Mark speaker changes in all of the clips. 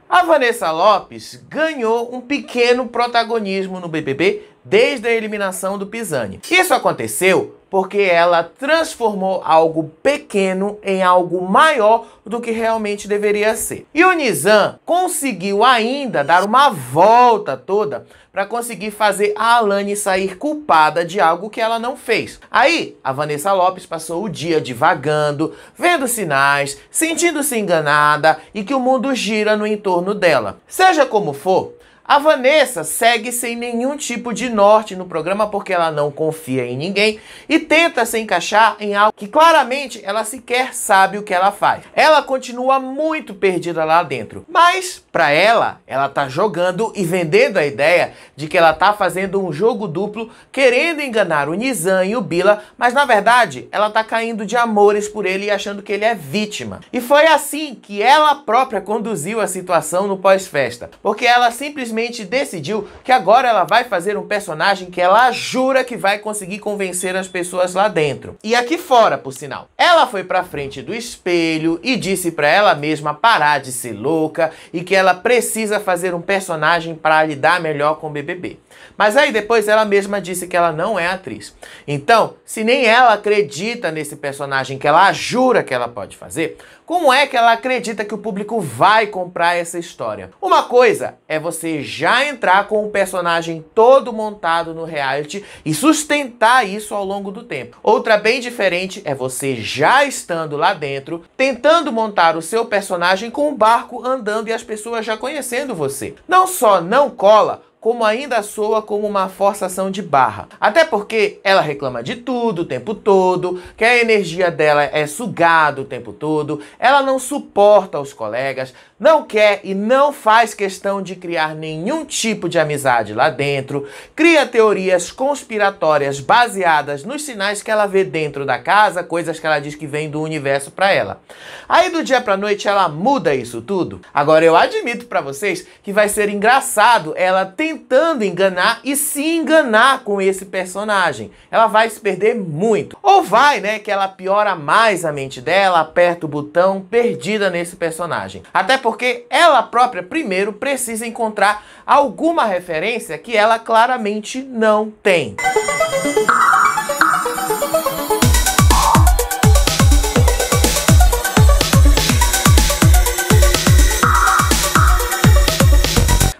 Speaker 1: A Vanessa Lopes ganhou um pequeno protagonismo no BBB desde a eliminação do Pisani. Isso aconteceu porque ela transformou algo pequeno em algo maior do que realmente deveria ser. E o Nizam conseguiu ainda dar uma volta toda para conseguir fazer a Alane sair culpada de algo que ela não fez. Aí, a Vanessa Lopes passou o dia divagando, vendo sinais, sentindo-se enganada e que o mundo gira no entorno dela. Seja como for, a Vanessa segue sem nenhum tipo de norte no programa porque ela não confia em ninguém e tenta se encaixar em algo que claramente ela sequer sabe o que ela faz. Ela continua muito perdida lá dentro, mas para ela tá jogando e vendendo a ideia de que ela tá fazendo um jogo duplo, querendo enganar o Nizam e o Bila, mas na verdade ela tá caindo de amores por ele e achando que ele é vítima. E foi assim que ela própria conduziu a situação no pós-festa, porque ela simplesmente decidiu que agora ela vai fazer um personagem que ela jura que vai conseguir convencer as pessoas lá dentro. E aqui fora, por sinal. Ela foi pra frente do espelho e disse pra ela mesma parar de ser louca e que ela precisa fazer um personagem para lidar melhor com o BBB. Mas aí depois ela mesma disse que ela não é atriz. Então, se nem ela acredita nesse personagem que ela jura que ela pode fazer, como é que ela acredita que o público vai comprar essa história? Uma coisa é você já entrar com o personagem todo montado no reality e sustentar isso ao longo do tempo. Outra bem diferente é você já estando lá dentro, tentando montar o seu personagem com o barco andando e as pessoas já conhecendo você. Não só não cola, como ainda soa como uma forçação de barra. Até porque ela reclama de tudo o tempo todo, que a energia dela é sugada o tempo todo, ela não suporta os colegas, não quer e não faz questão de criar nenhum tipo de amizade lá dentro, cria teorias conspiratórias baseadas nos sinais que ela vê dentro da casa, coisas que ela diz que vem do universo pra ela. Aí do dia pra noite ela muda isso tudo. Agora eu admito pra vocês que vai ser engraçado ela tentando enganar e se enganar com esse personagem. Ela vai se perder muito. Ou vai, né, que ela piora mais a mente dela, aperta o botão, perdida nesse personagem. Até porque ela própria primeiro precisa encontrar alguma referência que ela claramente não tem.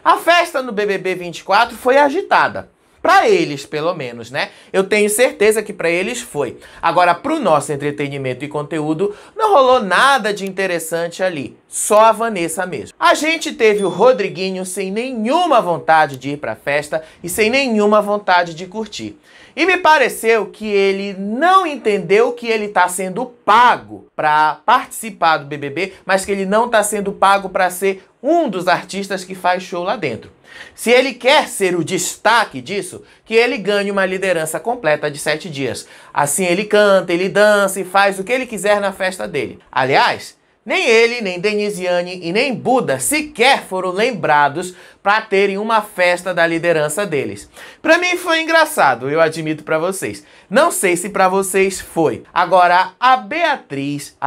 Speaker 1: A festa no BBB 24 foi agitada. Pra eles, pelo menos, né? Eu tenho certeza que pra eles foi. Agora, pro nosso entretenimento e conteúdo, não rolou nada de interessante ali. Só a Vanessa mesmo. A gente teve o Rodriguinho sem nenhuma vontade de ir pra festa e sem nenhuma vontade de curtir. E me pareceu que ele não entendeu que ele tá sendo pago pra participar do BBB, mas que ele não tá sendo pago pra ser um dos artistas que faz show lá dentro. Se ele quer ser o destaque disso, que ele ganhe uma liderança completa de 7 dias. Assim ele canta, ele dança e faz o que ele quiser na festa dele. Aliás, nem ele, nem Denisiane e nem Buda sequer foram lembrados para terem uma festa da liderança deles. Pra mim foi engraçado, eu admito pra vocês. Não sei se pra vocês foi. Agora, a Beatriz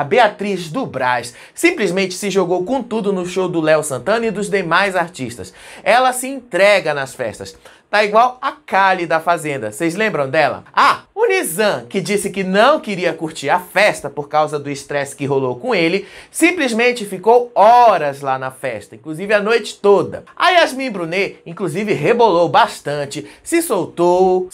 Speaker 1: do Brás, simplesmente se jogou com tudo no show do Léo Santana e dos demais artistas. Ela se entrega nas festas. Tá igual a Kali da Fazenda. Vocês lembram dela? Ah, o Nizam, que disse que não queria curtir a festa por causa do estresse que rolou com ele, simplesmente ficou horas lá na festa, inclusive a noite toda. A Yasmin Brunet, inclusive, rebolou bastante, se soltou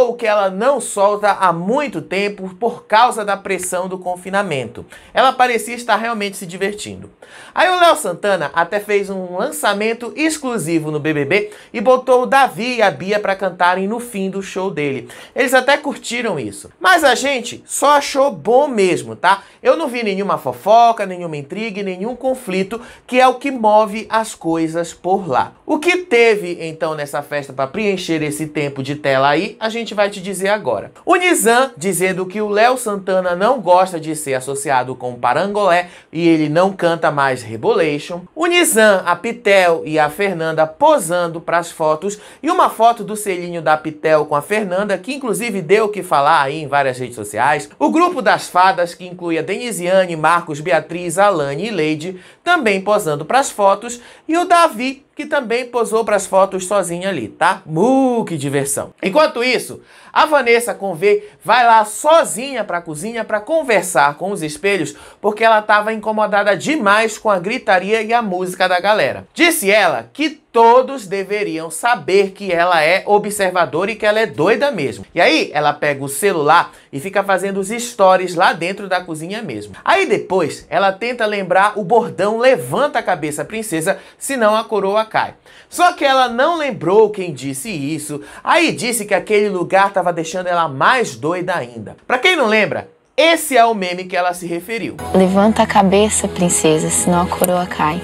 Speaker 1: o que ela não solta há muito tempo por causa da pressão do confinamento. Ela parecia estar realmente se divertindo. Aí o Léo Santana até fez um lançamento exclusivo no BBB e botou o Davi e a Bia para cantarem no fim do show dele. Eles até curtiram isso. Mas a gente só achou bom mesmo, tá? Eu não vi nenhuma fofoca, nenhuma intriga e nenhum conflito, que é o que move as coisas por lá. O que teve, então, nessa festa para preencher esse tempo de tela aí, a gente vai te dizer agora. O Nizam dizendo que o Léo Santana não gosta de ser associado com Parangolé e ele não canta mais Rebolation. O Nizam, a Pitel e a Fernanda posando para as fotos e uma foto do selinho da Pitel com a Fernanda, que inclusive deu o que falar aí em várias redes sociais. O grupo das fadas, que incluía Denisiane, Marcos, Beatriz, Alane e Leide, também posando para as fotos. E o Davi, que também posou para as fotos sozinha ali, tá? Que diversão! Enquanto isso, a Vanessa com V vai lá sozinha para a cozinha para conversar com os espelhos, porque ela estava incomodada demais com a gritaria e a música da galera. Disse ela que todos deveriam saber que ela é observadora e que ela é doida mesmo. E aí ela pega o celular e fica fazendo os stories lá dentro da cozinha mesmo. Aí depois ela tenta lembrar o bordão "levanta a cabeça, princesa, senão a coroa cai". Só que ela não lembrou quem disse isso. Aí disse que aquele lugar estava deixando ela mais doida ainda. Pra quem não lembra, esse é o meme que ela se referiu.
Speaker 2: Levanta a cabeça, princesa, senão a coroa cai.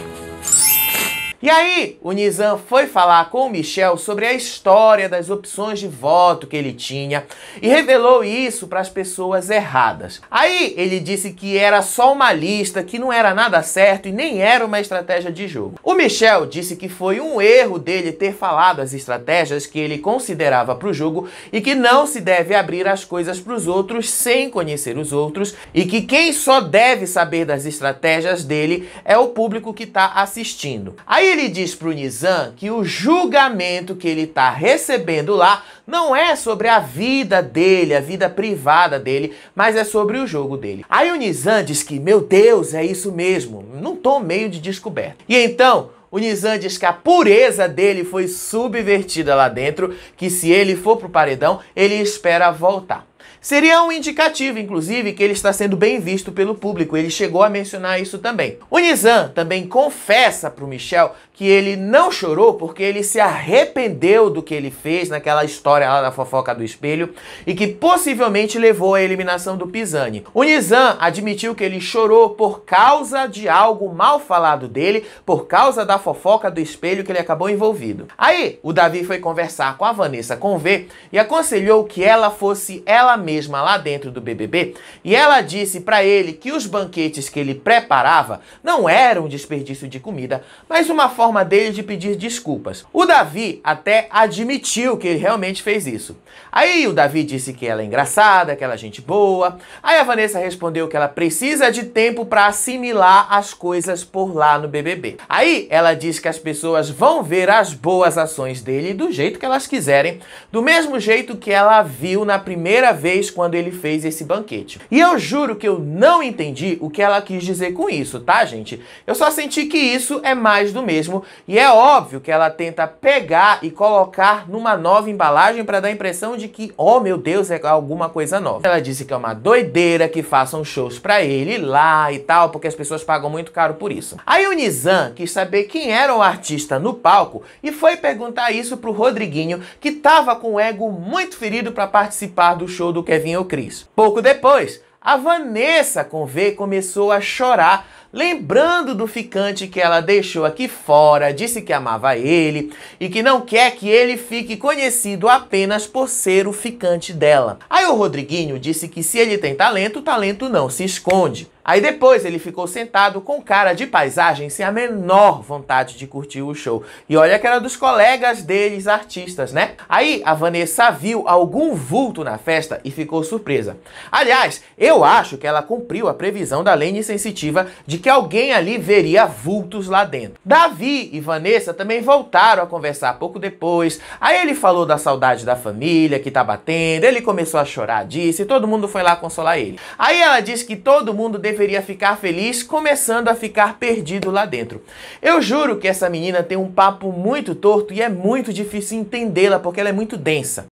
Speaker 1: E aí, o Nizam foi falar com o Michel sobre a história das opções de voto que ele tinha e revelou isso para as pessoas erradas. Aí, ele disse que era só uma lista, que não era nada certo e nem era uma estratégia de jogo. O Michel disse que foi um erro dele ter falado as estratégias que ele considerava para o jogo e que não se deve abrir as coisas para os outros sem conhecer os outros e que quem só deve saber das estratégias dele é o público que está assistindo. Aí ele diz pro Nizam que o julgamento que ele tá recebendo lá não é sobre a vida dele, a vida privada dele, mas é sobre o jogo dele. Aí o Nizam diz que, meu Deus, é isso mesmo, num tom meio de descoberta. E então, o Nizam diz que a pureza dele foi subvertida lá dentro, que se ele for pro paredão, ele espera voltar. Seria um indicativo, inclusive, que ele está sendo bem visto pelo público. Ele chegou a mencionar isso também. O Nizam também confessa para o Michel que ele não chorou porque ele se arrependeu do que ele fez naquela história lá da fofoca do espelho e que possivelmente levou à eliminação do Pisani. O Nizam admitiu que ele chorou por causa de algo mal falado dele, por causa da fofoca do espelho que ele acabou envolvido. Aí, o Davi foi conversar com a Vanessa com V e aconselhou que ela fosse ela mesma lá dentro do BBB, e ela disse para ele que os banquetes que ele preparava não eram um desperdício de comida, mas uma forma dele de pedir desculpas. O Davi até admitiu que ele realmente fez isso. Aí o Davi disse que ela é engraçada, que ela é gente boa. Aí a Vanessa respondeu que ela precisa de tempo para assimilar as coisas por lá no BBB. Aí ela disse que as pessoas vão ver as boas ações dele do jeito que elas quiserem, do mesmo jeito que ela viu na primeira vez quando ele fez esse banquete. E eu juro que eu não entendi o que ela quis dizer com isso, tá, gente? Eu só senti que isso é mais do mesmo e é óbvio que ela tenta pegar e colocar numa nova embalagem para dar a impressão de que, oh meu Deus, é alguma coisa nova. Ela disse que é uma doideira que façam shows pra ele lá e tal, porque as pessoas pagam muito caro por isso. Aí o Nizam quis saber quem era o artista no palco e foi perguntar isso pro Rodriguinho, que tava com o ego muito ferido para participar do show do Kevin ou Cris. Pouco depois, a Vanessa com V começou a chorar, lembrando do ficante que ela deixou aqui fora, disse que amava ele e que não quer que ele fique conhecido apenas por ser o ficante dela. Aí o Rodriguinho disse que se ele tem talento, o talento não se esconde. Aí depois ele ficou sentado com cara de paisagem, sem a menor vontade de curtir o show. E olha que era dos colegas deles, artistas, né? Aí a Vanessa viu algum vulto na festa e ficou surpresa. Aliás, eu acho que ela cumpriu a previsão da Lene Sensitiva de que alguém ali veria vultos lá dentro. Davi e Vanessa também voltaram a conversar pouco depois. Aí ele falou da saudade da família que tá batendo, ele começou a chorar disso e todo mundo foi lá consolar ele. Aí ela disse que todo mundo deveria ficar feliz, começando a ficar perdido lá dentro. Eu juro que essa menina tem um papo muito torto e é muito difícil entendê-la porque ela é muito densa.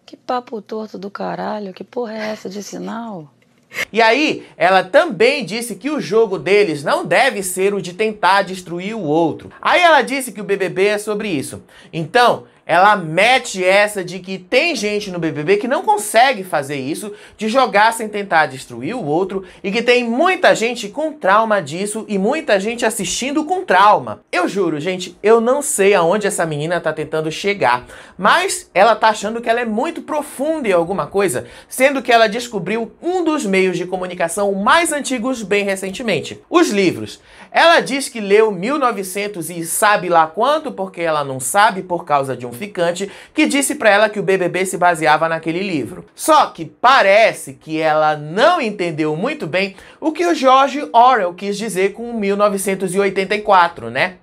Speaker 3: Que papo torto do caralho, que porra é essa de sinal?
Speaker 1: E aí, ela também disse que o jogo deles não deve ser o de tentar destruir o outro. Aí ela disse que o BBB é sobre isso. Então, ela mete essa de que tem gente no BBB que não consegue fazer isso, de jogar sem tentar destruir o outro, e que tem muita gente com trauma disso e muita gente assistindo com trauma. Eu juro, gente, eu não sei aonde essa menina tá tentando chegar, mas ela tá achando que ela é muito profunda em alguma coisa, sendo que ela descobriu um dos meios de comunicação mais antigos bem recentemente, os livros. Ela diz que leu 1900 e sabe lá quanto, porque ela não sabe por causa de um ficante que disse pra ela que o BBB se baseava naquele livro. Só que parece que ela não entendeu muito bem o que o George Orwell quis dizer com 1984, né?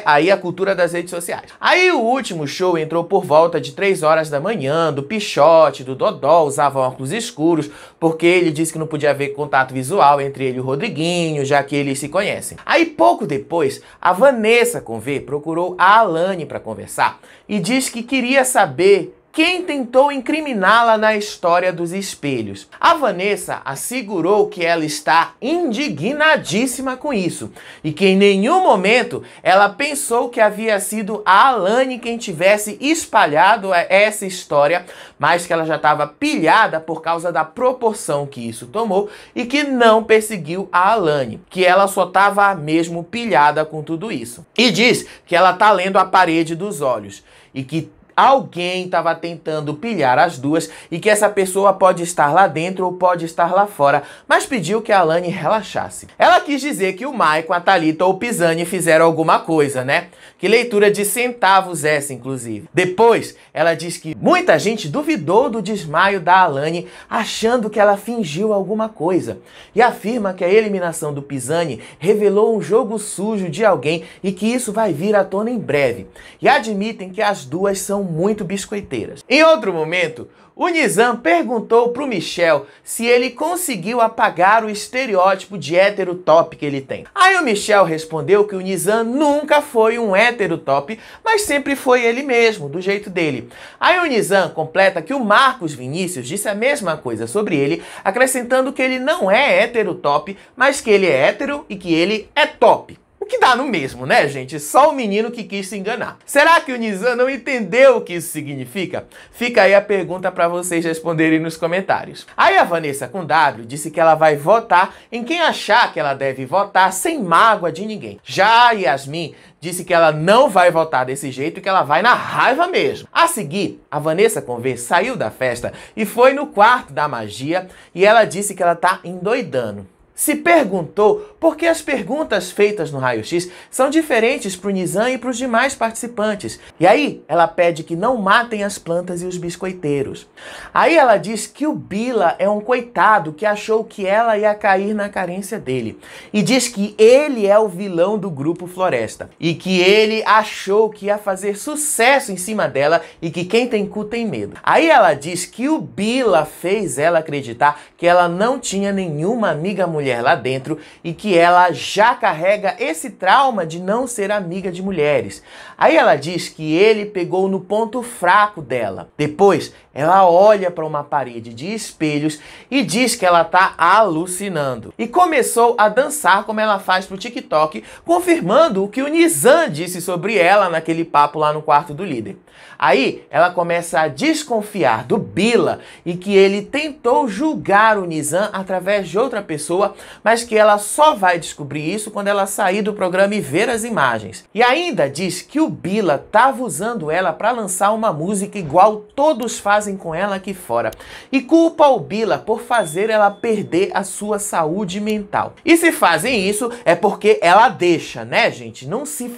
Speaker 1: Aí a cultura das redes sociais. Aí o último show entrou por volta de 3 horas da manhã, do Pichote, do Dodó, usava óculos escuros, porque ele disse que não podia haver contato visual entre ele e o Rodriguinho, já que eles se conhecem. Aí pouco depois, a Vanessa com V procurou a Alane para conversar e disse que queria saber quem tentou incriminá-la na história dos espelhos. A Vanessa assegurou que ela está indignadíssima com isso e que em nenhum momento ela pensou que havia sido a Alane quem tivesse espalhado essa história, mas que ela já estava pilhada por causa da proporção que isso tomou e que não perseguiu a Alane, que ela só estava mesmo pilhada com tudo isso. E diz que ela está lendo a parede dos olhos e que alguém estava tentando pilhar as duas e que essa pessoa pode estar lá dentro ou pode estar lá fora, mas pediu que a Alane relaxasse. Ela quis dizer que o Maicon, a Thalita ou o Pisani fizeram alguma coisa, né? Que leitura de centavos essa, inclusive. Depois, ela diz que muita gente duvidou do desmaio da Alane, achando que ela fingiu alguma coisa. E afirma que a eliminação do Pisani revelou um jogo sujo de alguém e que isso vai vir à tona em breve. E admitem que as duas são muito biscoiteiras. Em outro momento, o Nizam perguntou pro Michel se ele conseguiu apagar o estereótipo de hétero top que ele tem. Aí o Michel respondeu que o Nizam nunca foi um hétero top, mas sempre foi ele mesmo, do jeito dele. Aí o Nizam completa que o Marcos Vinícius disse a mesma coisa sobre ele, acrescentando que ele não é hétero top, mas que ele é hétero e que ele é top. O que dá no mesmo, né, gente? Só o menino que quis se enganar. Será que o Nizam não entendeu o que isso significa? Fica aí a pergunta para vocês responderem nos comentários. Aí a Vanessa com W disse que ela vai votar em quem achar que ela deve votar sem mágoa de ninguém. Já a Yasmin disse que ela não vai votar desse jeito e que ela vai na raiva mesmo. A seguir, a Vanessa com V saiu da festa e foi no quarto da magia e ela disse que ela tá endoidando. Se perguntou por que as perguntas feitas no raio-x são diferentes para o Nizam e para os demais participantes. E aí ela pede que não matem as plantas e os biscoiteiros. Aí ela diz que o Bila é um coitado que achou que ela ia cair na carência dele. E diz que ele é o vilão do grupo Floresta. E que ele achou que ia fazer sucesso em cima dela e que quem tem cu tem medo. Aí ela diz que o Bila fez ela acreditar que ela não tinha nenhuma amiga mulher lá dentro e que ela já carrega esse trauma de não ser amiga de mulheres. Aí ela diz que ele pegou no ponto fraco dela. Depois, ela olha para uma parede de espelhos e diz que ela tá alucinando. E começou a dançar como ela faz pro TikTok, confirmando o que o Nizam disse sobre ela naquele papo lá no quarto do líder. Aí ela começa a desconfiar do Bila e que ele tentou julgar o Nizam através de outra pessoa, mas que ela só vai descobrir isso quando ela sair do programa e ver as imagens. E ainda diz que o Bila estava usando ela para lançar uma música igual todos fazem com ela aqui fora. E culpa o Bila por fazer ela perder a sua saúde mental. E se fazem isso é porque ela deixa, né, gente? Não se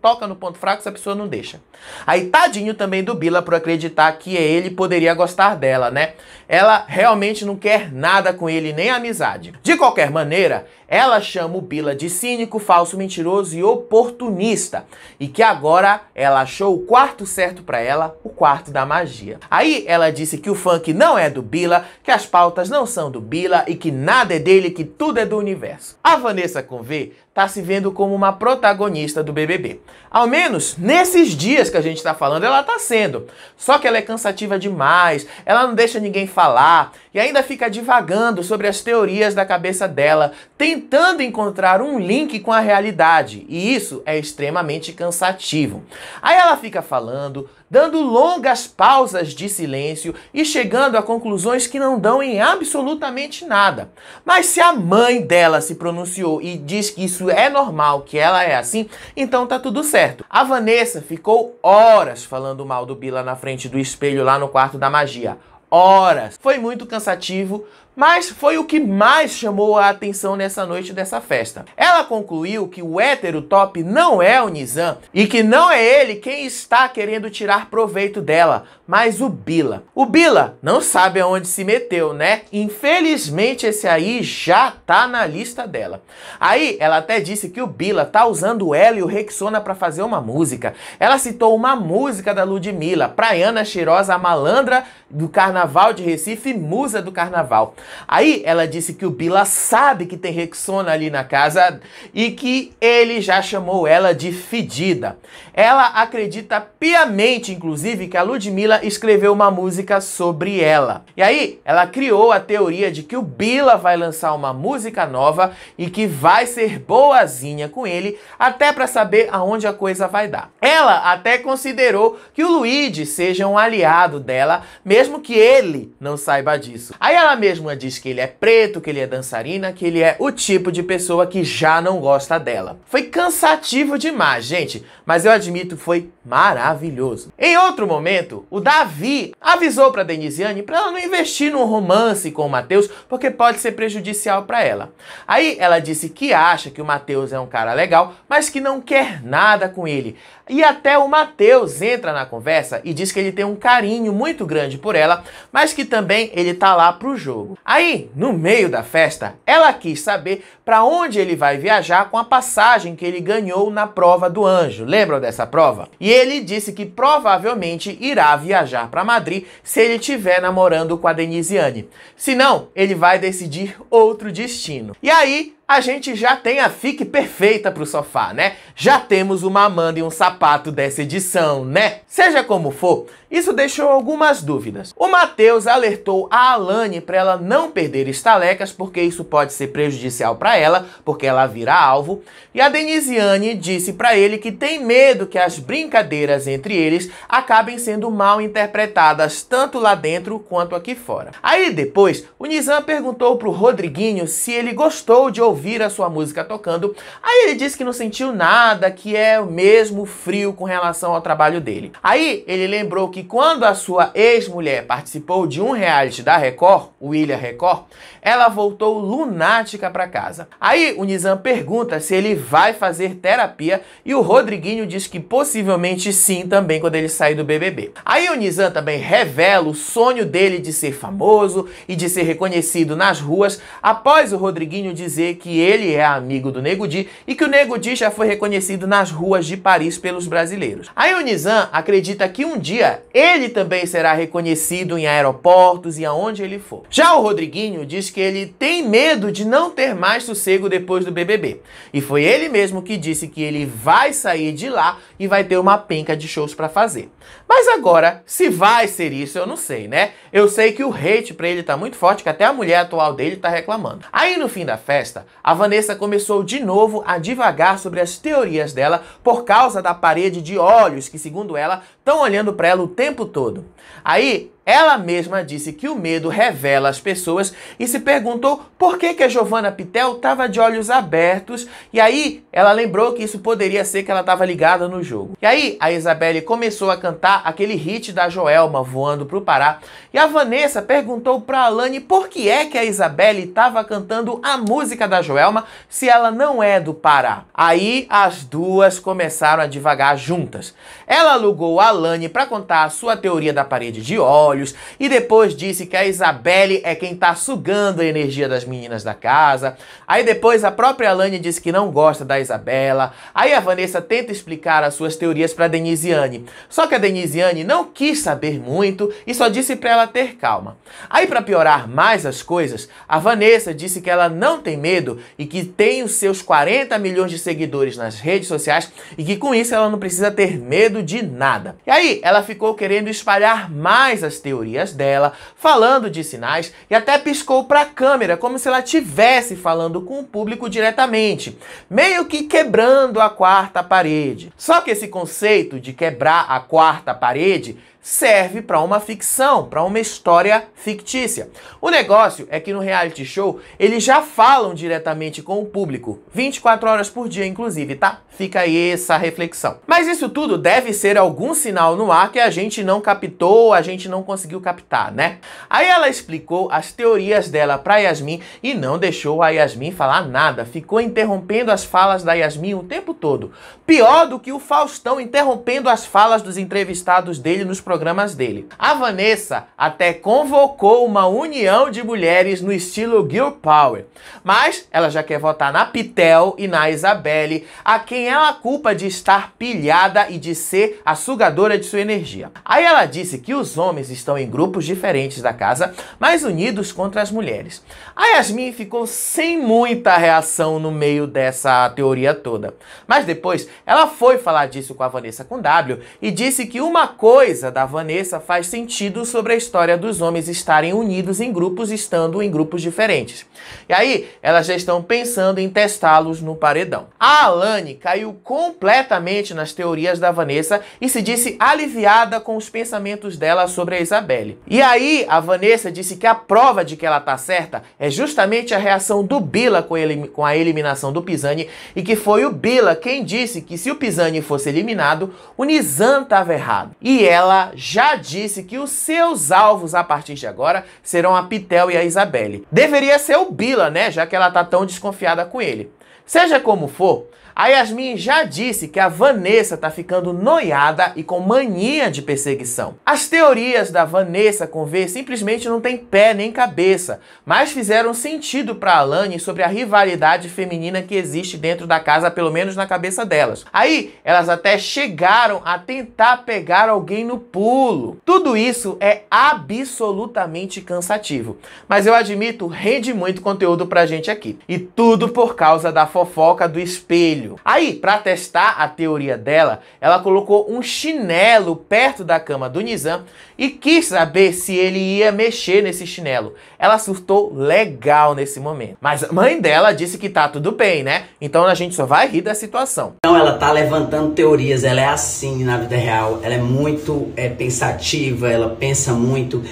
Speaker 1: toca no ponto fraco se a pessoa não deixa. Aí tadinho também do Bila por acreditar que ele poderia gostar dela, né? Ela realmente não quer nada com ele, nem amizade. De qualquer maneira, ela chama o Bila de cínico, falso, mentiroso e oportunista. E que agora ela achou o quarto certo pra ela, o quarto da magia. Aí ela disse que o funk não é do Bila, que as pautas não são do Bila e que nada é dele, que tudo é do universo. A Vanessa com V tá se vendo como uma protagonista do BBB. Ao menos nesses dias que a gente tá falando, ela tá sendo. Só que ela é cansativa demais, ela não deixa ninguém falar e ainda fica divagando sobre as teorias da cabeça dela, tentando encontrar um link com a realidade. E isso é extremamente cansativo. Aí ela fica falando, dando longas pausas de silêncio e chegando a conclusões que não dão em absolutamente nada. Mas se a mãe dela se pronunciou e diz que isso é normal, que ela é assim, então tá tudo certo. A Vanessa ficou horas falando mal do Bila na frente do espelho lá no quarto da magia. Horas. Foi muito cansativo Mas foi o que mais chamou a atenção nessa noite dessa festa. Ela concluiu que o hétero top não é o Nizam e que não é ele quem está querendo tirar proveito dela, mas o Bila. O Bila não sabe aonde se meteu, né? Infelizmente esse aí já tá na lista dela. Aí ela até disse que o Bila tá usando ela e o Rexona para fazer uma música. Ela citou uma música da Ludmilla, Praiana Cheirosa, a malandra do carnaval de Recife, musa do carnaval. Aí ela disse que o Bila sabe que tem Rexona ali na casa e que ele já chamou ela de fedida. Ela acredita piamente, inclusive, que a Ludmilla escreveu uma música sobre ela. E aí ela criou a teoria de que o Bila vai lançar uma música nova e que vai ser boazinha com ele, até para saber aonde a coisa vai dar. Ela até considerou que o Luigi seja um aliado dela, mesmo que ele não saiba disso. Aí ela mesma diz que ele é preto, que ele é dançarina, que ele é o tipo de pessoa que já não gosta dela. Foi cansativo demais, gente, mas eu admito que foi maravilhoso. Em outro momento, o Davi avisou para Denisiane para ela não investir num romance com o Matheus, porque pode ser prejudicial para ela. Aí ela disse que acha que o Matheus é um cara legal, mas que não quer nada com ele. E até o Matheus entra na conversa e diz que ele tem um carinho muito grande por ela, mas que também ele tá lá pro jogo. Aí, no meio da festa, ela quis saber para onde ele vai viajar com a passagem que ele ganhou na prova do anjo. Lembram dessa prova? E ele disse que provavelmente irá viajar para Madrid se ele estiver namorando com a Denisiane. Se não, ele vai decidir outro destino. E aí, a gente já tem a fic perfeita pro sofá, né? Já temos uma Amanda e um sapato dessa edição, né? Seja como for, isso deixou algumas dúvidas. O Matheus alertou a Alane para ela não perder estalecas, porque isso pode ser prejudicial para ela, porque ela vira alvo. E a Denisiane disse para ele que tem medo que as brincadeiras entre eles acabem sendo mal interpretadas, tanto lá dentro quanto aqui fora. Aí depois, o Nizam perguntou pro Rodriguinho se ele gostou de ouvir a sua música tocando. Aí ele disse que não sentiu nada, que é o mesmo frio com relação ao trabalho dele. Aí ele lembrou que quando a sua ex-mulher participou de um reality da Record, o Ilha Record, ela voltou lunática para casa. Aí o Nizam pergunta se ele vai fazer terapia e o Rodriguinho diz que possivelmente sim também quando ele sair do BBB. Aí o Nizam também revela o sonho dele de ser famoso e de ser reconhecido nas ruas após o Rodriguinho dizer que ele é amigo do Nego Di e que o Nego Di já foi reconhecido nas ruas de Paris pelos brasileiros. Aí o Nizam acredita que um dia ele também será reconhecido em aeroportos e aonde ele for. Já o Rodriguinho diz que ele tem medo de não ter mais sossego depois do BBB. E foi ele mesmo que disse que ele vai sair de lá e vai ter uma penca de shows pra fazer. Mas agora, se vai ser isso, eu não sei, né? Eu sei que o hate pra ele tá muito forte, que até a mulher atual dele tá reclamando. Aí no fim da festa, a Vanessa começou de novo a divagar sobre as teorias dela por causa da parede de olhos que, segundo ela, estão olhando pra ela o tempo todo. Aí, ela mesma disse que o medo revela as pessoas e se perguntou por que a Giovanna Pitel estava de olhos abertos. E aí, ela lembrou que isso poderia ser que ela estava ligada no jogo. E aí, a Isabelle começou a cantar aquele hit da Joelma, Voando pro Pará. E a Vanessa perguntou pra Alane por que a Isabelle estava cantando a música da Joelma se ela não é do Pará. Aí, as duas começaram a divagar juntas. Ela alugou a Alane para contar a sua teoria da parede de olhos e depois disse que a Isabelle é quem tá sugando a energia das meninas da casa. Aí depois a própria Alane disse que não gosta da Isabela. Aí a Vanessa tenta explicar as suas teorias para Denisiane. Só que a Denisiane não quis saber muito e só disse para ela ter calma. Aí para piorar mais as coisas, a Vanessa disse que ela não tem medo e que tem os seus 40 milhões de seguidores nas redes sociais e que com isso ela não precisa ter medo de nada. E aí ela ficou querendo espalhar mais as teorias dela, falando de sinais e até piscou para a câmera como se ela estivesse falando com o público diretamente, meio que quebrando a quarta parede. Só que esse conceito de quebrar a quarta parede serve para uma ficção, para uma história fictícia. O negócio é que no reality show eles já falam diretamente com o público, 24 horas por dia inclusive, tá? Fica aí essa reflexão. Mas isso tudo deve ser algum sinal no ar que a gente não captou, a gente não conseguiu captar, né? Aí ela explicou as teorias dela para Yasmin e não deixou a Yasmin falar nada, ficou interrompendo as falas da Yasmin o tempo todo. Pior do que o Faustão interrompendo as falas dos entrevistados dele nos programas dele. A Vanessa até convocou uma união de mulheres no estilo Girl Power, mas ela já quer votar na Pitel e na Isabelle, a quem ela culpa de estar pilhada e de ser a sugadora de sua energia. Aí ela disse que os homens estão em grupos diferentes da casa, mas unidos contra as mulheres. A Yasmin ficou sem muita reação no meio dessa teoria toda. Mas depois ela foi falar disso com a Vanessa com W e disse que uma coisa da Vanessa faz sentido sobre a história dos homens estarem unidos em grupos, estando em grupos diferentes. E aí elas já estão pensando em testá-los no paredão. A Alane caiu completamente nas teorias da Vanessa e se disse aliviada com os pensamentos dela sobre a Isabelle. E aí a Vanessa disse que a prova de que ela tá certa é justamente a reação do Bila com a eliminação do Pisani e que foi o Bila quem disse que se o Pisani fosse eliminado, o Nizam estava errado. E ela já disse que os seus alvos a partir de agora serão a Pitel e a Isabelle. Deveria ser o Bila, né, já que ela tá tão desconfiada com ele. Seja como for, a Yasmin já disse que a Vanessa tá ficando noiada e com mania de perseguição. As teorias da Vanessa com V simplesmente não tem pé nem cabeça, mas fizeram sentido para Alane sobre a rivalidade feminina que existe dentro da casa, pelo menos na cabeça delas. Aí, elas até chegaram a tentar pegar alguém no pulo. Tudo isso é absolutamente cansativo, mas eu admito, rende muito conteúdo pra gente aqui. E tudo por causa da fofoca do espelho. Aí, para testar a teoria dela, ela colocou um chinelo perto da cama do Nizam e quis saber se ele ia mexer nesse chinelo. Ela surtou legal nesse momento. Mas a mãe dela disse que tá tudo bem, né? Então a gente só vai rir da situação.
Speaker 4: Então ela tá levantando teorias, ela é assim na vida real, ela é muito pensativa, ela pensa muito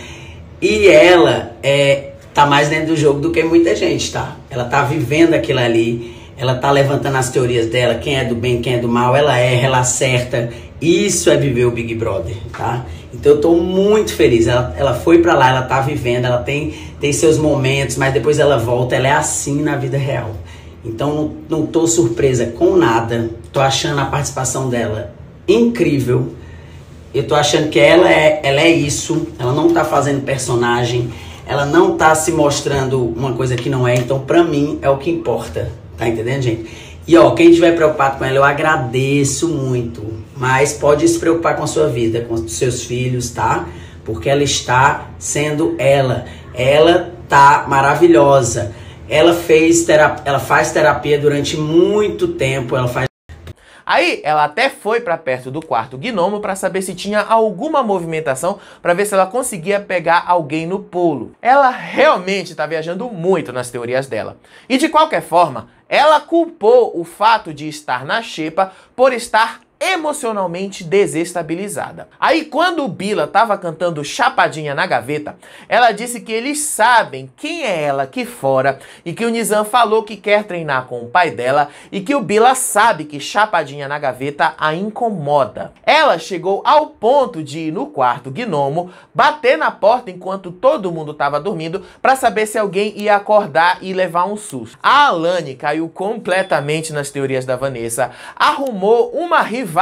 Speaker 4: e ela tá mais dentro do jogo do que muita gente, tá? Ela tá vivendo aquilo ali. Ela tá levantando as teorias dela, quem é do bem, quem é do mal, ela acerta. Isso é viver o Big Brother, tá? Então eu tô muito feliz. Ela foi pra lá, ela tá vivendo, ela tem seus momentos, mas depois ela volta, ela é assim na vida real. Então não tô surpresa com nada. Tô achando a participação dela incrível. Eu tô achando que ela é isso, ela não tá fazendo personagem, ela não tá se mostrando uma coisa que não é, então pra mim é o que importa. Tá entendendo, gente? E ó, quem estiver preocupado com ela, eu agradeço muito. Mas pode se preocupar com a sua vida, com os seus filhos, tá? Porque ela está sendo ela. Ela tá maravilhosa. Ela faz terapia durante muito tempo.
Speaker 1: Aí ela até foi para perto do quarto gnomo para saber se tinha alguma movimentação, para ver se ela conseguia pegar alguém no pulo. Ela realmente está viajando muito nas teorias dela. E de qualquer forma, ela culpou o fato de estar na xepa por estar emocionalmente desestabilizada. Aí quando o Bila tava cantando Chapadinha na Gaveta, ela disse que eles sabem quem é ela aqui fora e que o Nizam falou que quer treinar com o pai dela e que o Bila sabe que Chapadinha na Gaveta a incomoda. Ela chegou ao ponto de ir no quarto gnomo, bater na porta enquanto todo mundo tava dormindo para saber se alguém ia acordar e levar um susto. A Alane caiu completamente nas teorias da Vanessa, arrumou uma rivalidade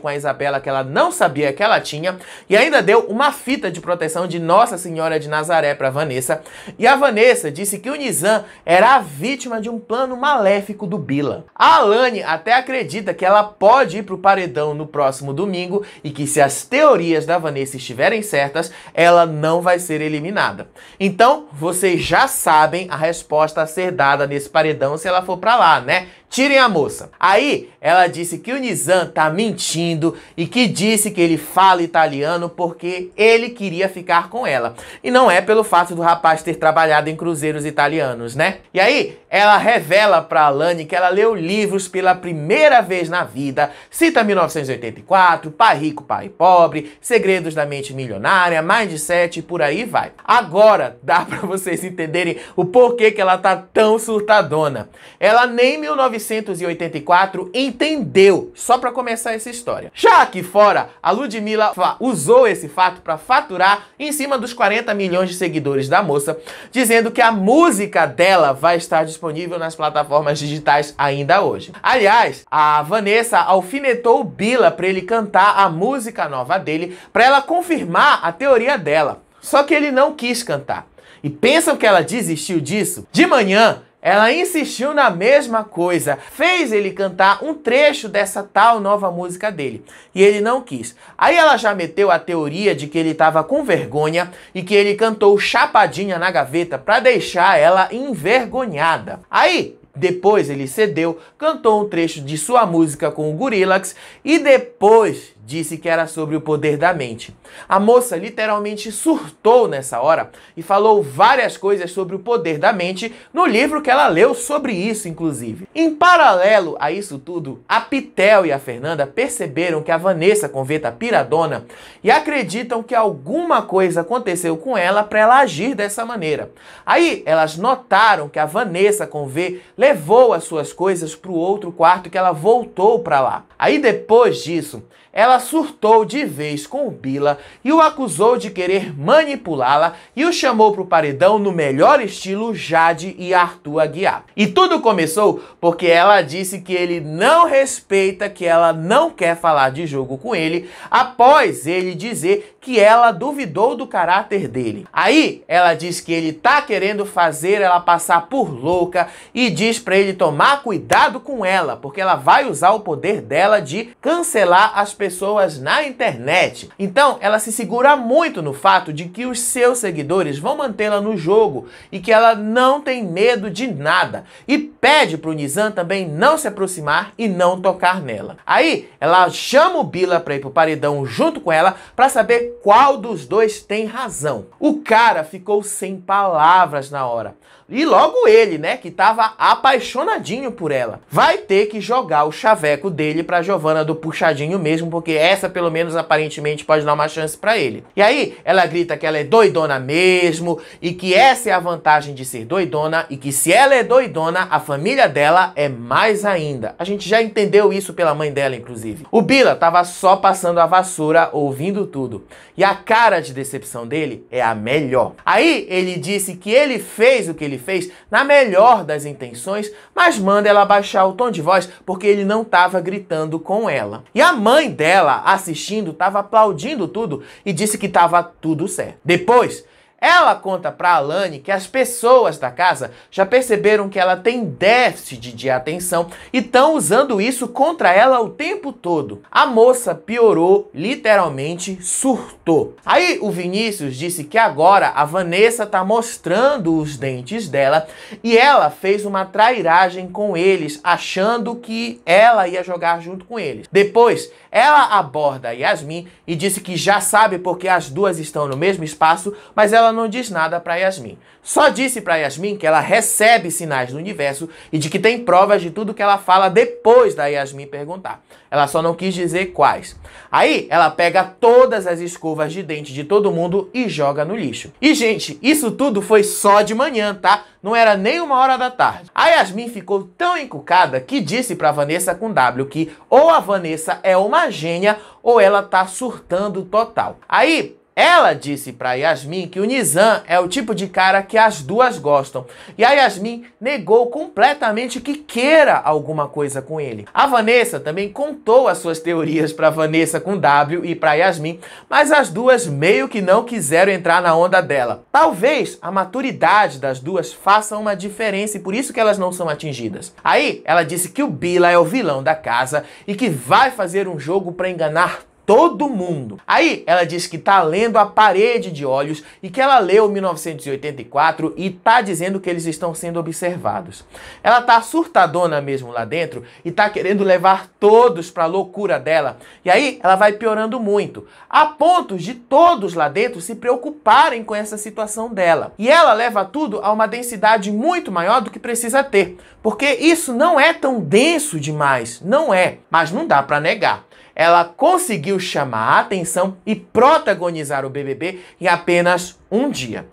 Speaker 1: com a Isabela que ela não sabia que ela tinha e ainda deu uma fita de proteção de Nossa Senhora de Nazaré para Vanessa. E a Vanessa disse que o Nizam era a vítima de um plano maléfico do Bila. A Alane até acredita que ela pode ir pro paredão no próximo domingo e que se as teorias da Vanessa estiverem certas, ela não vai ser eliminada. Então, vocês já sabem a resposta a ser dada nesse paredão se ela for pra lá, né? tirem a moça. Aí ela disse que o Nizam tá mentindo e que disse que ele fala italiano porque ele queria ficar com ela. E não é pelo fato do rapaz ter trabalhado em cruzeiros italianos, né? E aí ela revela pra Alane que ela leu livros pela primeira vez na vida, cita 1984, Pai Rico, Pai Pobre, Segredos da Mente Milionária, Mindset e por aí vai. Agora dá pra vocês entenderem o porquê que ela tá tão surtadona. Ela nem 1984 entendeu, só pra começar essa história. Já aqui fora, a Ludmilla usou esse fato pra faturar em cima dos 40 milhões de seguidores da moça, dizendo que a música dela vai estar disponível nas plataformas digitais ainda hoje. Aliás, a Vanessa alfinetou o Bila pra ele cantar a música nova dele, pra ela confirmar a teoria dela. Só que ele não quis cantar. E pensam que ela desistiu disso? De manhã, ela insistiu na mesma coisa, fez ele cantar um trecho dessa tal nova música dele, e ele não quis. Aí ela já meteu a teoria de que ele estava com vergonha e que ele cantou Chapadinha na Gaveta para deixar ela envergonhada. Aí, depois ele cedeu, cantou um trecho de sua música com o Gorillaz e depois disse que era sobre o poder da mente. A moça literalmente surtou nessa hora e falou várias coisas sobre o poder da mente no livro que ela leu sobre isso, inclusive. Em paralelo a isso tudo, a Pitel e a Fernanda perceberam que a Vanessa Convê tá piradona e acreditam que alguma coisa aconteceu com ela para ela agir dessa maneira. Aí elas notaram que a Vanessa Convê levou as suas coisas para o outro quarto e que ela voltou para lá. Aí depois disso, ela surtou de vez com o Bila e o acusou de querer manipulá-la e o chamou para o paredão no melhor estilo Jade e Arthur Aguiar. E tudo começou porque ela disse que ele não respeita, que ela não quer falar de jogo com ele, após ele dizer que ela duvidou do caráter dele. Aí ela diz que ele tá querendo fazer ela passar por louca e diz para ele tomar cuidado com ela, porque ela vai usar o poder dela de cancelar as pessoas na internet. Então ela se segura muito no fato de que os seus seguidores vão mantê-la no jogo e que ela não tem medo de nada e pede pro Nizam também não se aproximar e não tocar nela. Aí ela chama o Bila para ir pro paredão junto com ela para saber qual dos dois tem razão. O cara ficou sem palavras na hora. E logo ele, né, que tava apaixonadinho por ela. Vai ter que jogar o chaveco dele pra Giovana do Puxadinho mesmo, porque essa pelo menos aparentemente pode dar uma chance pra ele. E aí ela grita que ela é doidona mesmo e que essa é a vantagem de ser doidona e que se ela é doidona, a família dela é mais ainda. A gente já entendeu isso pela mãe dela, inclusive. O Bila tava só passando a vassoura ouvindo tudo. E a cara de decepção dele é a melhor. Aí ele disse que ele fez o que ele fez na melhor das intenções, mas manda ela baixar o tom de voz porque ele não estava gritando com ela. E a mãe dela, assistindo, estava aplaudindo tudo e disse que estava tudo certo. Depois, ela conta pra Alane que as pessoas da casa já perceberam que ela tem déficit de atenção e estão usando isso contra ela o tempo todo. A moça piorou, literalmente surtou. Aí o Vinícius disse que agora a Vanessa tá mostrando os dentes dela e ela fez uma trairagem com eles, achando que ela ia jogar junto com eles. Depois, ela aborda a Yasmin e disse que já sabe porque as duas estão no mesmo espaço, mas ela não diz nada para Yasmin. Só disse para Yasmin que ela recebe sinais do universo e de que tem provas de tudo que ela fala depois da Yasmin perguntar. Ela só não quis dizer quais. Aí ela pega todas as escovas de dente de todo mundo e joga no lixo. E gente, isso tudo foi só de manhã, tá? Não era nem 1h da tarde. A Yasmin ficou tão encucada que disse pra Vanessa com W que ou a Vanessa é uma gênia ou ela tá surtando total. Aí ela disse pra Yasmin que o Nizam é o tipo de cara que as duas gostam. E a Yasmin negou completamente que queira alguma coisa com ele. A Vanessa também contou as suas teorias pra Vanessa com W e pra Yasmin, mas as duas meio que não quiseram entrar na onda dela. Talvez a maturidade das duas faça uma diferença e por isso que elas não são atingidas. Aí ela disse que o Bila é o vilão da casa e que vai fazer um jogo pra enganar Todo mundo. Aí ela diz que tá lendo A Parede de Olhos e que ela leu 1984 e tá dizendo que eles estão sendo observados. Ela tá surtadona mesmo lá dentro e tá querendo levar todos pra loucura dela. E aí ela vai piorando muito, a ponto de todos lá dentro se preocuparem com essa situação dela. E ela leva tudo a uma densidade muito maior do que precisa ter, porque isso não é tão denso demais, não é, mas não dá pra negar. Ela conseguiu chamar a atenção e protagonizar o BBB em apenas um dia.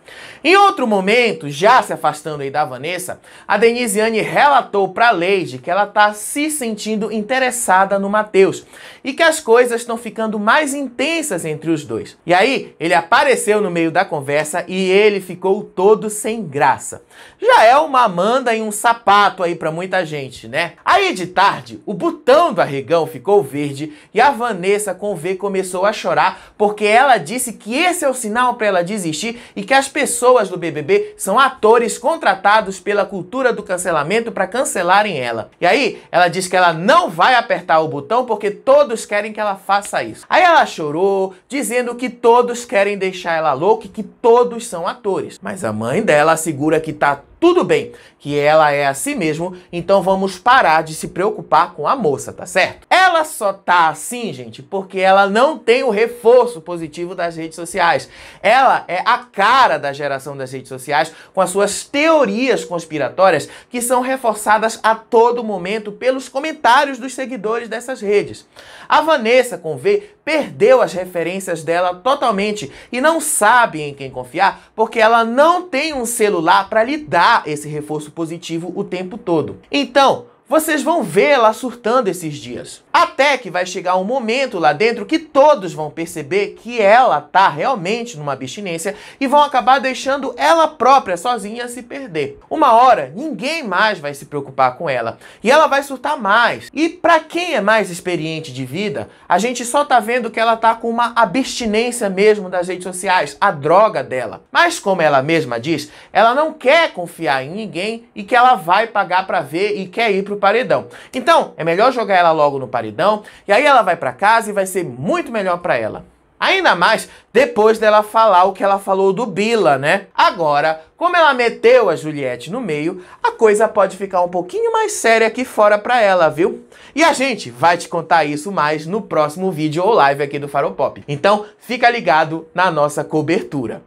Speaker 1: Em outro momento, já se afastando aí da Vanessa, a Denisiane relatou para Leide que ela tá se sentindo interessada no Matheus e que as coisas estão ficando mais intensas entre os dois. E aí, ele apareceu no meio da conversa e ele ficou todo sem graça. Já é uma Amanda e um sapato aí para muita gente, né? Aí de tarde, o botão do arregão ficou verde e a Vanessa com V começou a chorar porque ela disse que esse é o sinal para ela desistir e que as pessoas do BBB são atores contratados pela cultura do cancelamento para cancelarem ela. E aí, ela diz que ela não vai apertar o botão porque todos querem que ela faça isso. Aí ela chorou, dizendo que todos querem deixar ela louca e que todos são atores. Mas a mãe dela assegura que tá tudo bem, que ela é assim mesmo, então vamos parar de se preocupar com a moça, tá certo? Ela só tá assim, gente, porque ela não tem o reforço positivo das redes sociais. Ela é a cara da geração das redes sociais, com as suas teorias conspiratórias que são reforçadas a todo momento pelos comentários dos seguidores dessas redes. A Vanessa, com V, perdeu as referências dela totalmente e não sabe em quem confiar porque ela não tem um celular para lhe dar esse reforço positivo o tempo todo. Então, vocês vão vê-la surtando esses dias. Até que vai chegar um momento lá dentro que todos vão perceber que ela tá realmente numa abstinência e vão acabar deixando ela própria sozinha se perder. Uma hora, ninguém mais vai se preocupar com ela e ela vai surtar mais. E pra quem é mais experiente de vida, a gente só tá vendo que ela tá com uma abstinência mesmo das redes sociais, a droga dela. Mas como ela mesma diz, ela não quer confiar em ninguém e que ela vai pagar pra ver e quer ir pro paredão. Então, é melhor jogar ela logo no paredão e aí ela vai pra casa e vai ser muito melhor pra ela. Ainda mais depois dela falar o que ela falou do Bila, né? Agora, como ela meteu a Juliette no meio, a coisa pode ficar um pouquinho mais séria aqui fora pra ela, viu? E a gente vai te contar isso mais no próximo vídeo ou live aqui do Farol Pop. Então, fica ligado na nossa cobertura.